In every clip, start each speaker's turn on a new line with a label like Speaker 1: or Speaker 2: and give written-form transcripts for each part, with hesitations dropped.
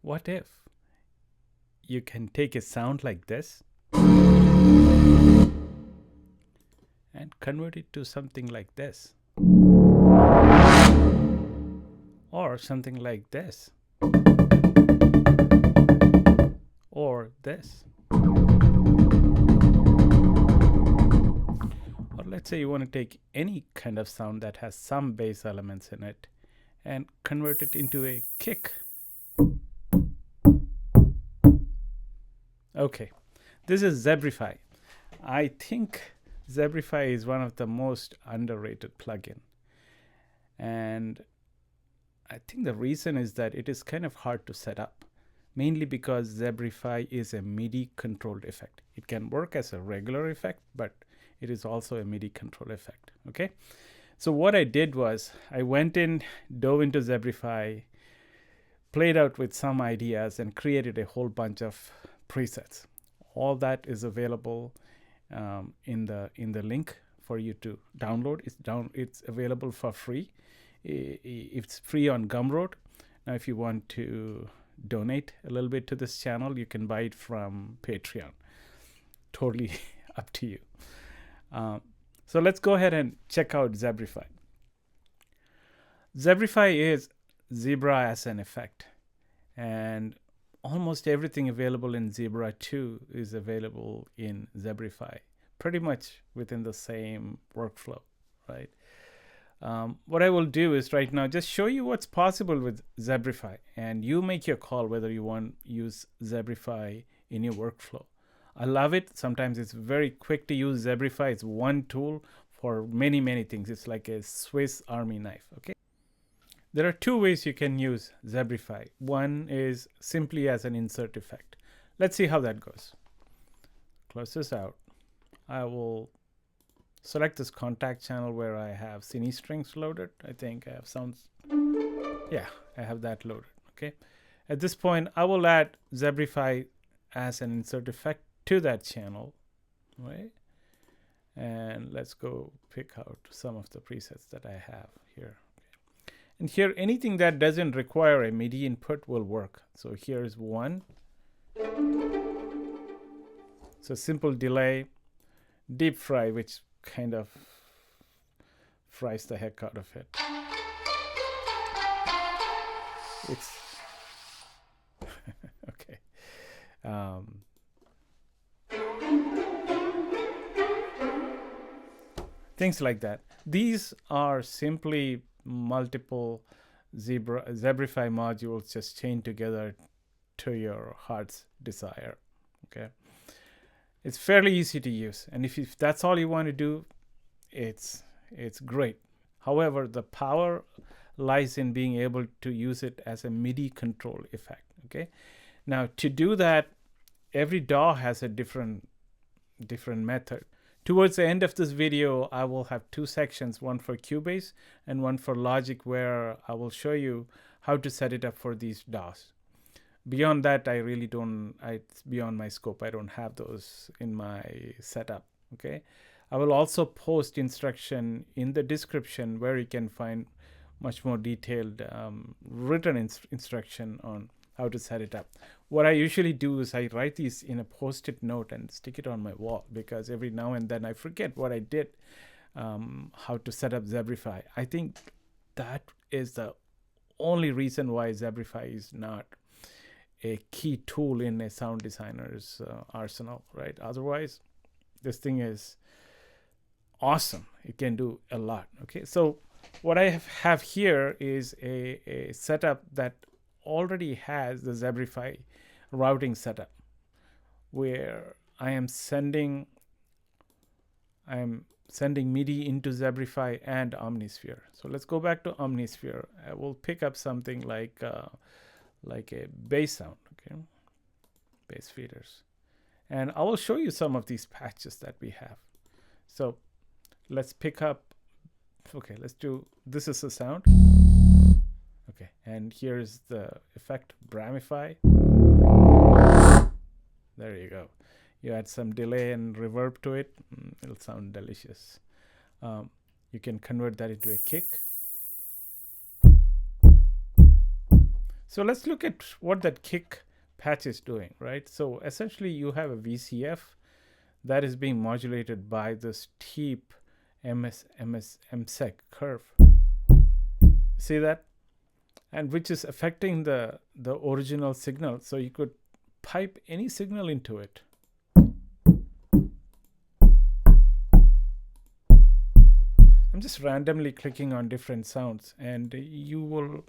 Speaker 1: what if you can take a sound like this and convert it to something like this, or something like this, or this. Or let's say you want to take any kind of sound that has some bass elements in it and convert it into a kick. Okay, this is Zebrify. I think Zebrify is one of the most underrated plugin. And I think the reason is that it is kind of hard to set up, mainly because Zebrify is a MIDI-controlled effect. It can work as a regular effect, but it is also a MIDI-controlled effect, okay? So what I did was I went in, dove into Zebrify, played out with some ideas, and created a whole bunch of presets. All that is available in the link for you to download. It's available for free. It's free on Gumroad. Now, if you want to donate a little bit to this channel, you can buy it from Patreon. Totally up to you. So let's go ahead and check out Zebrify. Zebrify is Zebra as an effect, and almost everything available in Zebra 2 is available in Zebrify, pretty much within the same workflow, right? What I will do is right now just show you what's possible with Zebrify, and you make your call whether you want to use Zebrify in your workflow. I love it. Sometimes it's very quick to use. Zebrify is one tool for many, many things. It's like a Swiss Army knife, okay? There are two ways you can use Zebrify. One is simply as an insert effect. Let's see how that goes. Close this out. I will select this contact channel where I have cine strings loaded. I think I have sounds. Yeah, I have that loaded, okay? At this point, I will add Zebrify as an insert effect to that channel, right? And let's go pick out some of the presets that I have here. Okay. And here, anything that doesn't require a MIDI input will work. So here's one. So simple delay, deep fry, which kind of fries the heck out of it. It's okay. Things like that. These are simply multiple Zebrify modules just chained together to your heart's desire. Okay, it's fairly easy to use, and if that's all you want to do, it's great. However, the power lies in being able to use it as a MIDI control effect. Okay, now to do that, every DAW has a different method. Towards the end of this video, I will have two sections, one for Cubase and one for Logic, where I will show you how to set it up for these DAWs. Beyond that, I really don't, it's beyond my scope. I don't have those in my setup, okay? I will also post instruction in the description where you can find much more detailed written instruction on how to set it up. What I usually do is I write these in a post-it note and stick it on my wall, because every now and then I forget what I did, how to set up Zebrify. I think that is the only reason why Zebrify is not a key tool in a sound designer's arsenal, right? Otherwise, this thing is awesome. It can do a lot, okay? So what I have here is a setup that already has the Zebrify routing setup, where I am sending MIDI into Zebrify and Omnisphere. So let's go back to Omnisphere. I will pick up something like a bass sound, okay, bass feeders, and I will show you some of these patches that we have. So let's pick up. Okay, let's do. This is the sound. Okay, and here's the effect, Bramify. There you go. You add some delay and reverb to it. It'll sound delicious. You can convert that into a kick. So let's look at what that kick patch is doing, right? So essentially you have a VCF that is being modulated by the steep MSEG curve. See that? And which is affecting the original signal. So you could pipe any signal into it. I'm just randomly clicking on different sounds, and you will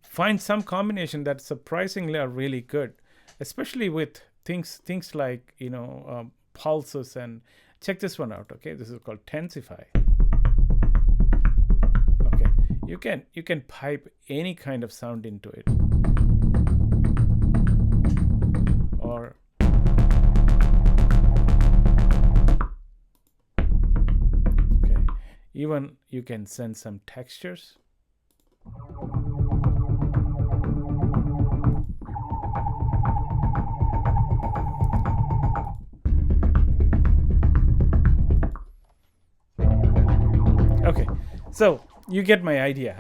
Speaker 1: find some combination that surprisingly are really good, especially with things like, you know, pulses. And check this one out. Okay, this is called Tensify. Okay, you can pipe any kind of sound into it, or okay, even you can send some textures. Okay, so you get my idea.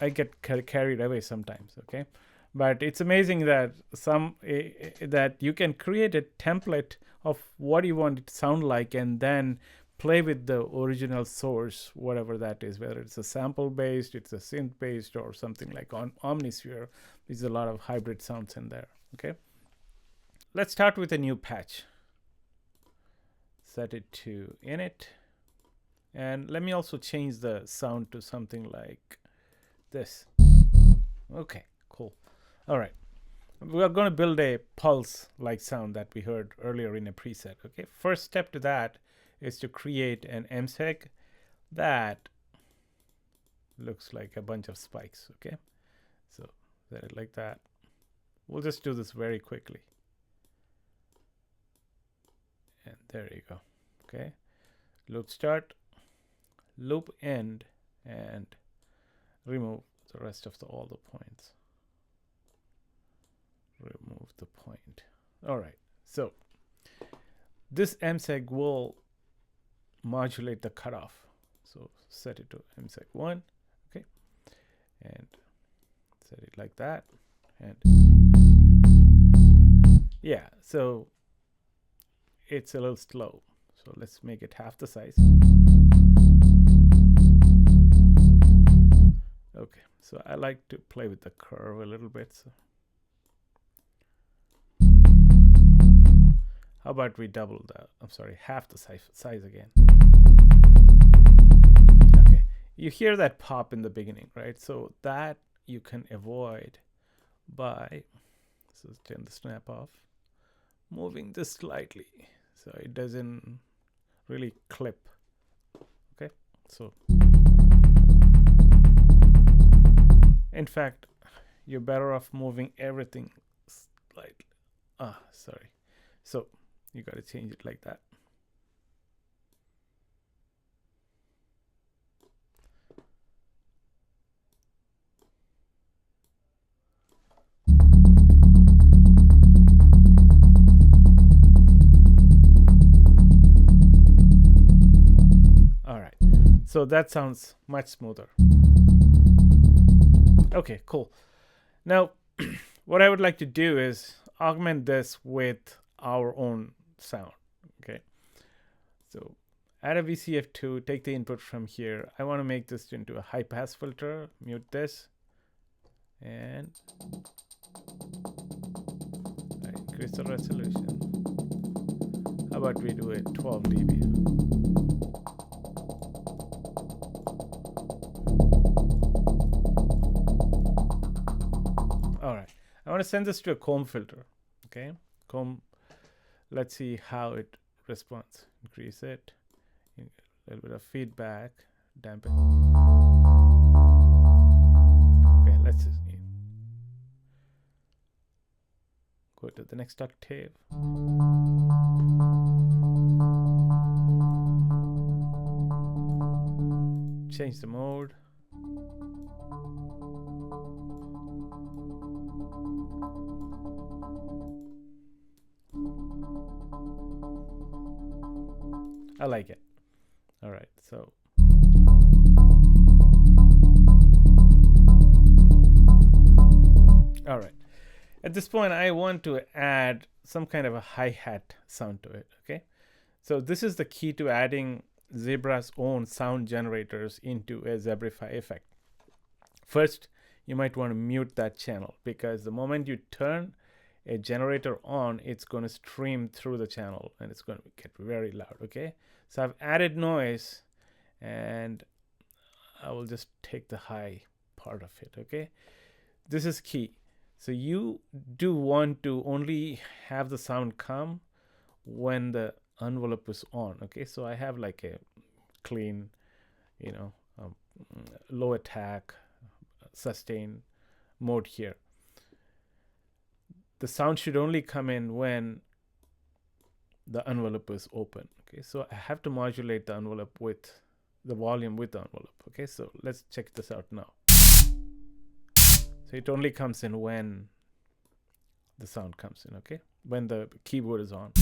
Speaker 1: I get carried away sometimes. Okay, but it's amazing that that you can create a template of what you want it to sound like, and then play with the original source, whatever that is, whether it's a sample based, it's a synth based, or something like on Omnisphere. There's a lot of hybrid sounds in there. Okay, let's start with a new patch. Set it to init. And let me also change the sound to something like this. Okay, cool. All right. We are going to build a pulse-like sound that we heard earlier in a preset. Okay. First step to that is to create an MSEG that looks like a bunch of spikes. Okay. So set it like that. We'll just do this very quickly. And there you go. Okay. Loop start. Loop end, and remove the rest of all the points. Remove the point. All right, so this MSEG will modulate the cutoff. So set it to MSEG 1, okay, and set it like that. And yeah, so it's a little slow. So let's make it half the size. Okay, so I like to play with the curve a little bit. So how about we double that? I'm sorry, half the size again. Okay, you hear that pop in the beginning, right? So that you can avoid by, so turn the snap off, moving this slightly so it doesn't really clip. Okay, so in fact, you're better off moving everything slightly. Sorry. So you got to change it like that. All right. So that sounds much smoother. Okay, cool. Now, what I would like to do is augment this with our own sound. Okay. So add a VCF2, take the input from here. I want to make this into a high pass filter, mute this, and increase the resolution. How about we do it 12 dB? All right, I want to send this to a comb filter. Okay, comb. Let's see how it responds. Increase it, a little bit of feedback, dampen. Okay, let's just go to the next octave. Change the mode. I like it. All right, so All right. At this point, I want to add some kind of a hi-hat sound to it, okay? So this is the key to adding Zebra's own sound generators into a Zebrify effect. First, you might want to mute that channel, because the moment you turn a generator on, it's going to stream through the channel and it's going to get very loud, okay? So I've added noise, and I will just take the high part of it, okay? This is key. So you do want to only have the sound come when the envelope is on, okay? So I have like a clean, low attack, sustain mode here. The sound should only come in when the envelope is open, okay? So I have to modulate the envelope with the volume with the envelope, okay? So let's check this out now. So it only comes in when the sound comes in, okay? When the keyboard is on.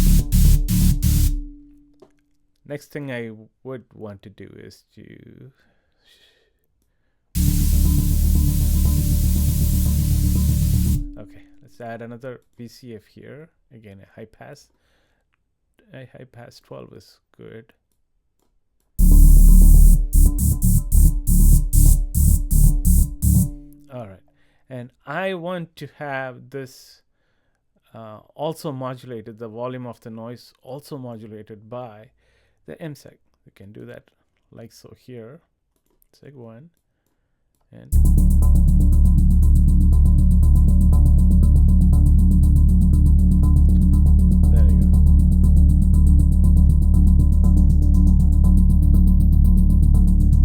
Speaker 1: Next thing I would want to do is to okay, let's add another VCF here. Again, a high pass. A high pass 12 is good. All right. And I want to have this also modulated, the volume of the noise also modulated by the MSEG. We can do that like so here. Seg 1 and there you go.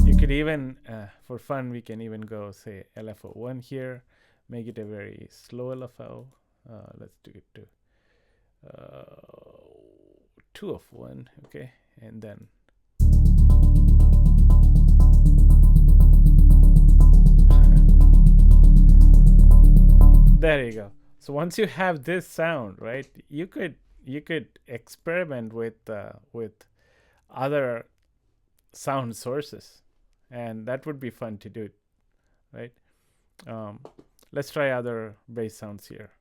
Speaker 1: You could even, for fun, we can even go say LFO 1 here, make it a very slow LFO. Let's do it to 2 of 1, okay, and then there you go. So once you have this sound, right, you could experiment with other sound sources, and that would be fun to do, right? Let's try other bass sounds here.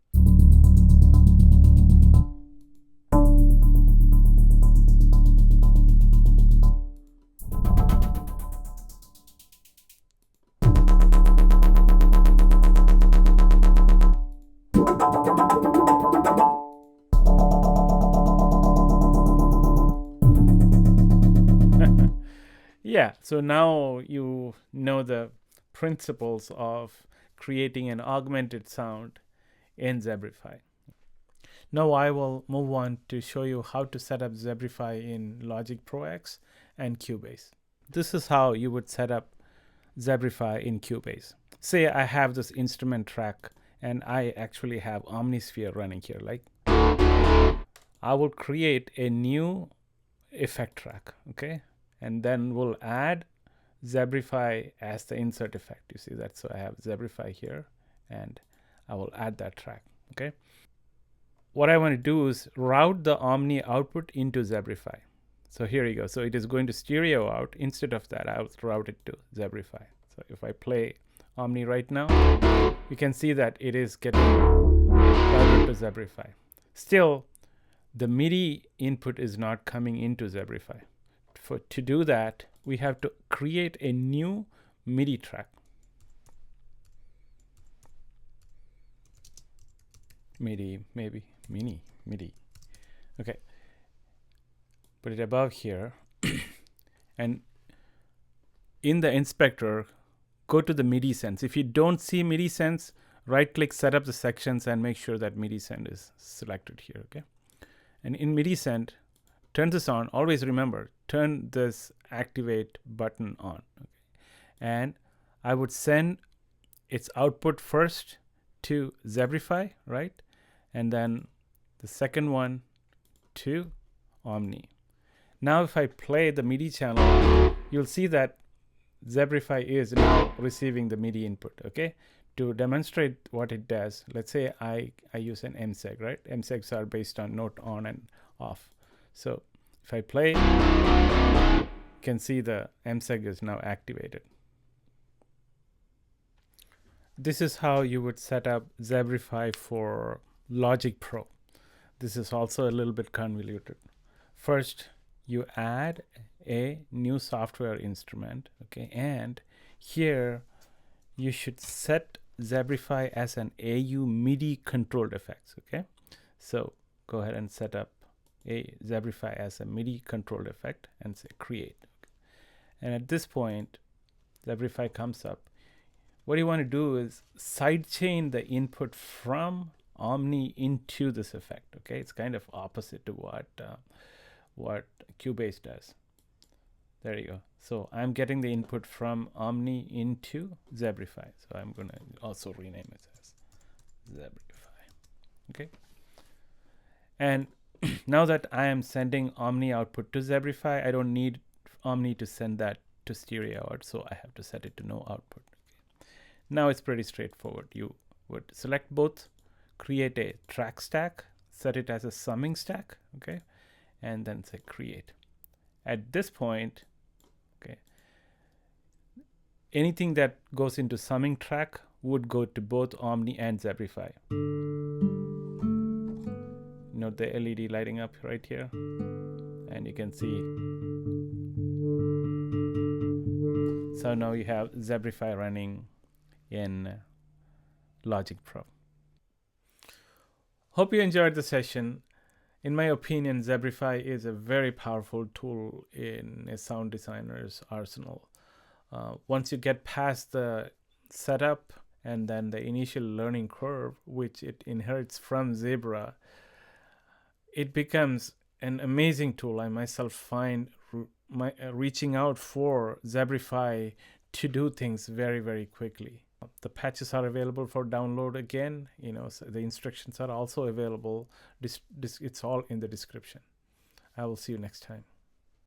Speaker 1: Yeah, so now you know the principles of creating an augmented sound in Zebrify. Now I will move on to show you how to set up Zebrify in Logic Pro X and Cubase. This is how you would set up Zebrify in Cubase. Say I have this instrument track and I actually have Omnisphere running here. Like, I will create a new effect track, okay? And then we'll add Zebrify as the insert effect. You see that? So I have Zebrify here, and I will add that track, okay? What I want to do is route the Omni output into Zebrify. So here you go. So it is going to stereo out. Instead of that, I'll route it to Zebrify. So if I play Omni right now, you can see that it is getting routed to Zebrify. Still, the MIDI input is not coming into Zebrify. To do that, we have to create a new MIDI track. MIDI. Okay. Put it above here. And in the inspector, go to the MIDI sense. If you don't see MIDI sense, right click, set up the sections, and make sure that MIDI send is selected here, okay? And in MIDI send, turn this on. Always remember, turn this activate button on. Okay? And I would send its output first to Zebrify, right? And then the second one to Omni. Now if I play the MIDI channel, you'll see that Zebrify is now receiving the MIDI input, okay? To demonstrate what it does, let's say I use an MSEG, right? MSEGs are based on note on and off. So if I play, you can see the MSEG is now activated. this is how you would set up Zebrify for Logic Pro. This is also a little bit convoluted. First, you add a new software instrument, okay, and here you should set Zebrify as an AU MIDI controlled effects, okay? So go ahead and set up a Zebrify as a MIDI controlled effect and say create. Okay. And at this point, Zebrify comes up. What you want to do is sidechain the input from Omni into this effect, okay? It's kind of opposite to what Cubase does. There you go. So I'm getting the input from Omni into Zebrify. So I'm going to also rename it as Zebrify. Okay. And now that I am sending Omni output to Zebrify, I don't need Omni to send that to stereo out. So I have to set it to no output. Okay. Now it's pretty straightforward. You would select both, create a track stack, set it as a summing stack. Okay. And then say create. At this point, okay, anything that goes into summing track would go to both Omni and Zebrify. Note the LED lighting up right here, and you can see. So now you have Zebrify running in Logic Pro. Hope you enjoyed the session. In my opinion, Zebrify is a very powerful tool in a sound designer's arsenal. Once you get past the setup and then the initial learning curve, which it inherits from Zebra, it becomes an amazing tool. I myself find reaching out for Zebrify to do things very, very quickly. The patches are available for download again. So the instructions are also available. It's all in the description. I will see you next time.